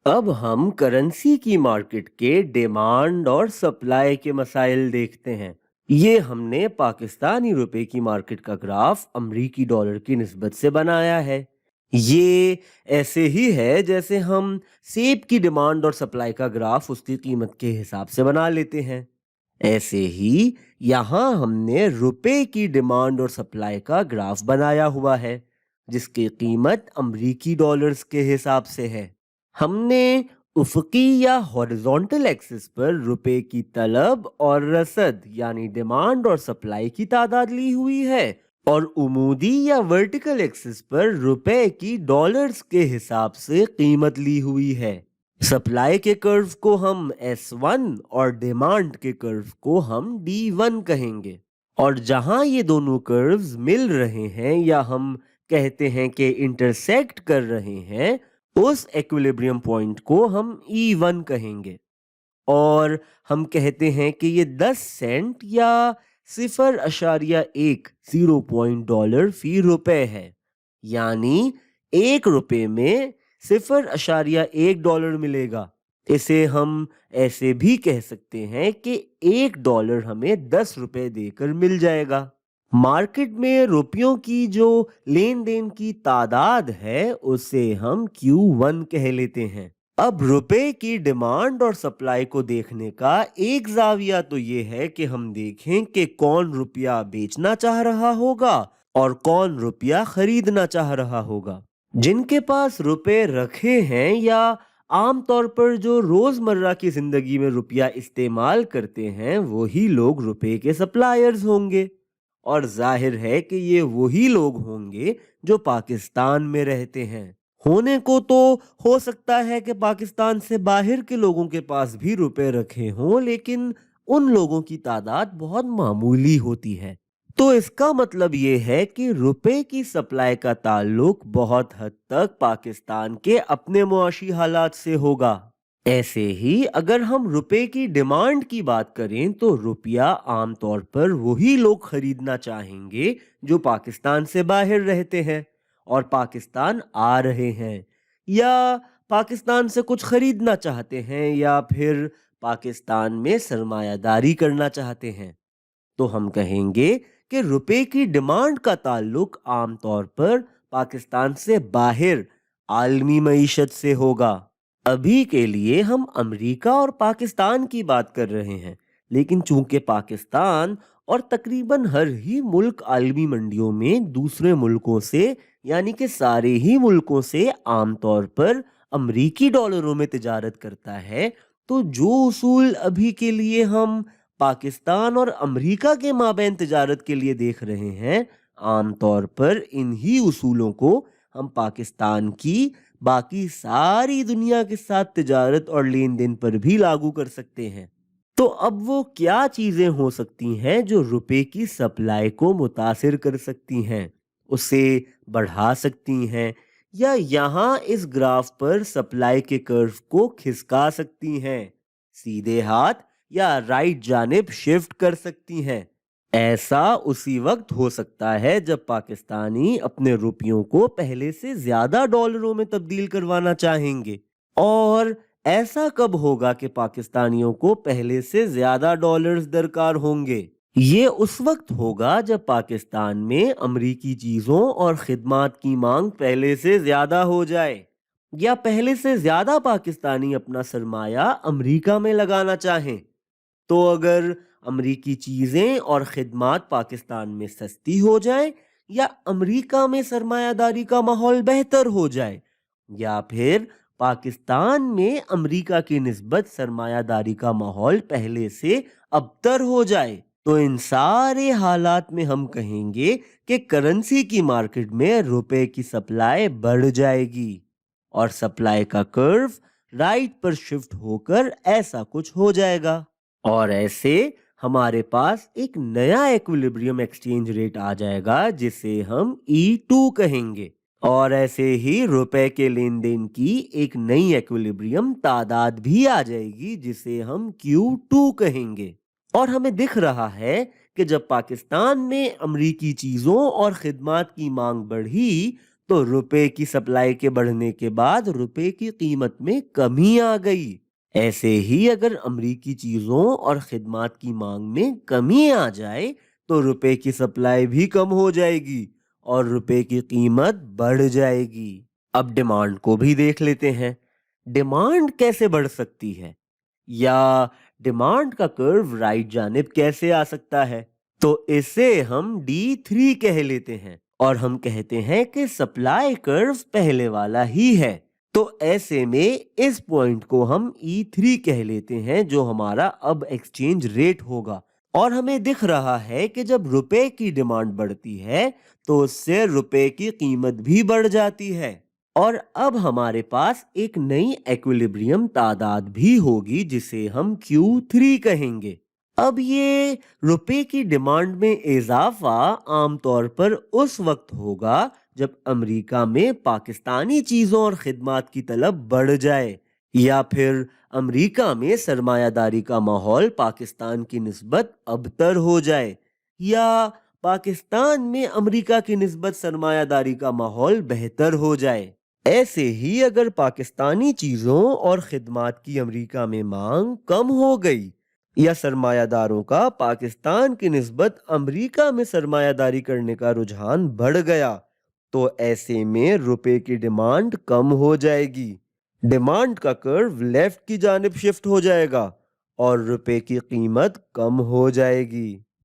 अब हम करेंसी की मार्केट के डिमांड और सप्लाई के मसाइल देखते हैं। ये हमने पाकिस्तानी रुपए की मार्केट का ग्राफ अमरीकी डॉलर की निस्बत से बनाया है। ये ऐसे ही है जैसे हम सेब की डिमांड और सप्लाई का ग्राफ उसकी कीमत के हिसाब से बना लेते हैं। ऐसे ही यहाँ हमने रुपए की डिमांड और सप्लाई का ग्राफ बनाया हुआ है, जिसकी कीमत अमरीकी डॉलर्स के हिसाब से है। हमने उफ़क़ी या हॉरिजॉन्टल एक्सिस पर रुपए की तलब और रसद यानी डिमांड और सप्लाई की तादाद ली हुई है, और उमूदी या वर्टिकल एक्सिस पर रुपए की डॉलर्स के हिसाब से कीमत ली हुई है। सप्लाई के कर्व को हम S1 और डिमांड के कर्व को हम D1 कहेंगे। और जहां ये दोनों कर्व्स मिल रहे हैं या हम कहते हैं कि इंटरसेक्ट कर रहे हैं, उस इक्विलिब्रियम पॉइंट को हम E1 कहेंगे। और हम कहते हैं कि ये 10 सेंट या 0.1 $0 फी रुपए है। यानी 1 रुपए में $0.1 मिलेगा। इसे हम ऐसे भी कह सकते हैं कि $1 हमें 10 रुपए देकर मिल जाएगा। मार्केट में रुपयों की जो लेन देन की तादाद है उसे हम Q1 कह लेते हैं। अब रुपए की डिमांड और सप्लाई को देखने का एक जाविया तो ये है कि हम देखें कि कौन रुपया बेचना चाह रहा होगा और कौन रुपया खरीदना चाह रहा होगा। जिनके पास रुपए रखे हैं या आमतौर पर जो रोजमर्रा की जिंदगी में रुपया इस्तेमाल करते हैं, वही लोग रुपए के सप्लायर्स होंगे। और जाहिर है कि ये वही लोग होंगे जो पाकिस्तान में रहते हैं। होने को तो हो सकता है कि पाकिस्तान से बाहर के लोगों के पास भी रुपए रखे हों, लेकिन उन लोगों की तादाद बहुत मामूली होती है। तो इसका मतलब ये है कि रुपए की सप्लाई का ताल्लुक बहुत हद तक पाकिस्तान के अपने मुआशी हालात से होगा। ऐसे ही अगर हम रुपए की डिमांड की बात करें तो रुपया आमतौर पर वही लोग खरीदना चाहेंगे जो पाकिस्तान से बाहर रहते हैं और पाकिस्तान आ रहे हैं, या पाकिस्तान से कुछ खरीदना चाहते हैं, या फिर पाकिस्तान में सरमायादारी करना चाहते हैं। तो हम कहेंगे कि रुपए की डिमांड का ताल्लुक आमतौर पर पाकिस्तान से बाहर आलमी मईशत से होगा। अभी के लिए हम अमेरिका और पाकिस्तान की बात कर रहे हैं, लेकिन चूंकि पाकिस्तान और तकरीबन हर ही मुल्क आलमी मंडियों में दूसरे मुल्कों से यानी कि सारे ही मुल्कों से आमतौर पर अमरीकी डॉलरों में तिजारत करता है, तो जो उसूल अभी के लिए हम पाकिस्तान और अमेरिका के माबैन तिजारत के लिए देख रहे हैं, आमतौर पर इन्हीं उसूलों को हम पाकिस्तान की बाकी सारी दुनिया के साथ तिजारत और लेन देन पर भी लागू कर सकते हैं। तो अब वो क्या चीजें हो सकती हैं जो रुपए की सप्लाई को मुतासिर कर सकती हैं, उसे बढ़ा सकती हैं, या यहाँ इस ग्राफ पर सप्लाई के कर्व को खिसका सकती हैं, सीधे हाथ या राइट जानिब शिफ्ट कर सकती हैं। ऐसा उसी वक्त हो सकता है जब पाकिस्तानी अपने रुपयों को पहले से ज्यादा डॉलरों में तब्दील करवाना चाहेंगे। और ऐसा कब होगा कि पाकिस्तानियों को पहले से ज्यादा डॉलर्स दरकार होंगे? ये उस वक्त होगा जब पाकिस्तान में अमरीकी चीजों और खिदमात की मांग पहले से ज्यादा हो जाए, या पहले से ज्यादा पाकिस्तानी अपना सरमाया अमरीका में लगाना चाहें। तो अगर अमरीकी चीजें और खिदमात पाकिस्तान में सस्ती हो जाए, या अमरीका में सरमायादारी का माहौल बेहतर हो जाए, या फिर पाकिस्तान में अमरीका की निस्बत सरमायादारी का माहौल पहले से अबतर हो जाए, तो इन सारे हालात में हम कहेंगे कि करेंसी की मार्केट में रुपए की सप्लाई बढ़ जाएगी और सप्लाई का कर्व राइट पर शिफ्ट होकर ऐसा कुछ हो जाएगा। और ऐसे हमारे पास एक नया इक्विलिब्रियम एक्सचेंज रेट आ जाएगा जिसे हम E2 कहेंगे। और ऐसे ही रुपए के लेन देन की एक नई इक्विलिब्रियम तादाद भी आ जाएगी जिसे हम Q2 कहेंगे। और हमें दिख रहा है कि जब पाकिस्तान में अमरीकी चीजों और खिदमात की मांग बढ़ी تو روپے کی سپلائی کے بڑھنے کے بعد روپے کی قیمت میں کمی آ گئی۔ ایسے ہی اگر امریکی چیزوں اور خدمات کی مانگ میں کمی آ جائے تو روپے کی سپلائی بھی کم ہو جائے گی اور روپے کی قیمت بڑھ جائے گی۔ اب ڈیمانڈ کو بھی دیکھ لیتے ہیں۔ ڈیمانڈ کیسے بڑھ سکتی ہے یا ڈیمانڈ کا کرو رائٹ جانب کیسے آ سکتا ہے؟ تو اسے ہم D3 کہہ لیتے ہیں اور ہم کہتے ہیں کہ سپلائی کرو پہلے والا ہی ہے۔ تو ایسے میں اس پوائنٹ کو ہم E3 کہہ لیتے ہیں جو ہمارا اب ایکسچینج ریٹ ہوگا، اور ہمیں دکھ رہا ہے کہ جب روپے کی ڈیمانڈ بڑھتی ہے تو اس سے روپے کی قیمت بھی بڑھ جاتی ہے، اور اب ہمارے پاس ایک نئی ایکویلیبریم تعداد بھی ہوگی جسے ہم Q3 کہیں گے۔ اب یہ روپے کی ڈیمانڈ میں اضافہ عام طور پر اس وقت ہوگا جب امریکہ میں پاکستانی چیزوں اور خدمات کی طلب بڑھ جائے، یا پھر امریکہ میں سرمایہ داری کا ماحول پاکستان کی نسبت ابتر ہو جائے، یا پاکستان میں امریکہ کی نسبت سرمایہ داری کا ماحول بہتر ہو جائے۔ ایسے ہی اگر پاکستانی چیزوں اور خدمات کی امریکہ میں مانگ کم ہو گئی یا سرمایہ داروں کا پاکستان کی نسبت امریکہ میں سرمایہ داری کرنے کا رجحان بڑھ گیا تو ایسے میں روپے کی ڈیمانڈ کم ہو جائے گی، ڈیمانڈ کا کرو لیفٹ کی جانب شفٹ ہو جائے گا اور روپے کی قیمت کم ہو جائے گی۔